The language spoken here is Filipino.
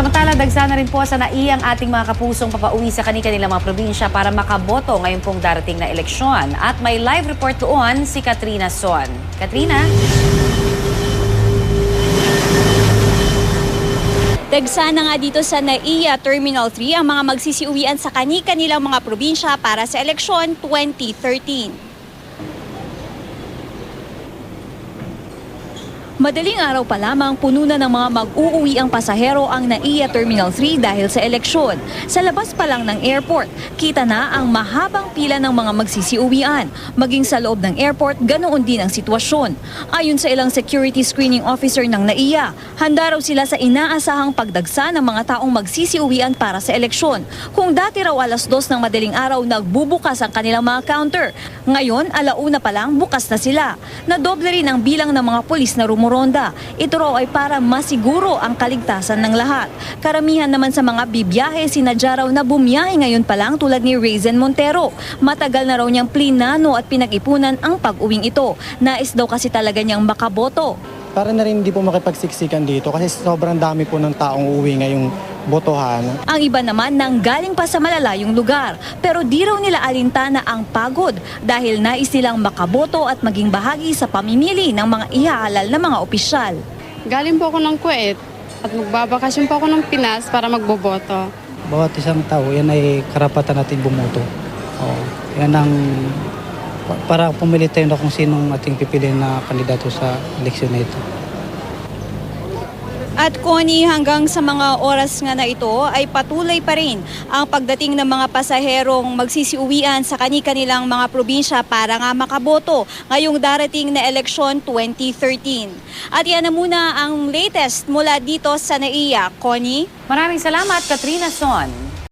Samantala, dagsa na rin po sa NAIA ang ating mga kapusong papauwi sa kanilang mga probinsya para makaboto ngayon pong darating na eleksyon. At may live report doon si Katrina Son. Katrina? Dagsa na nga dito sa NAIA Terminal 3 ang mga magsisiuwian sa kanilang mga probinsya para sa eleksyon 2013. Madaling araw pa lamang puno na ng mga mag-uuwi ang pasahero ang NAIA Terminal 3 dahil sa eleksyon. Sa labas pa lang ng airport, kita na ang mahabang pila ng mga magsisiuwian. Maging sa loob ng airport, ganoon din ang sitwasyon. Ayon sa ilang security screening officer ng NAIA, handa raw sila sa inaasahang pagdagsa ng mga taong magsisiuwian para sa eleksyon. Kung dati raw alas 2 ng madaling araw nagbubukas ang kanilang mga counter, ngayon alauna pa lang bukas na sila. Nadoble rin ang bilang ng mga pulis na rumoronda. Ito raw ay para masiguro ang kaligtasan ng lahat. Karamihan naman sa mga bibiyahe sinadya raw na bumiyahe ngayon pa lang tulad ni Raizen Montero. Matagal na raw niyang plinano at pinag-ipunan ang pag-uwing ito. Nais daw kasi talaga niyang makaboto. Para na rin hindi po makipagsiksikan dito kasi sobrang dami po ng taong uuwi ngayong botohan. Ang iba naman nang galing pa sa malalayong lugar. Pero di raw nila alintana ang pagod dahil nais nilang makaboto at maging bahagi sa pamimili ng mga ihahalal na mga opisyal. Galing po ako ng Kuwait at magbabakasyon po ako ng Pinas para magboboto. Bawat isang tao, yan ay karapatan natin bumoto. Yan ang para pumili tayo na kung sinong ating pipiliin na kandidato sa eleksyon na ito. At Connie, hanggang sa mga oras nga na ito ay patuloy pa rin ang pagdating ng mga pasaherong magsisiuwian sa kanilang mga probinsya para nga makaboto ngayong darating na eleksyon 2013. At yan na muna ang latest mula dito sa NAIA. Connie? Maraming salamat, Katrina Son.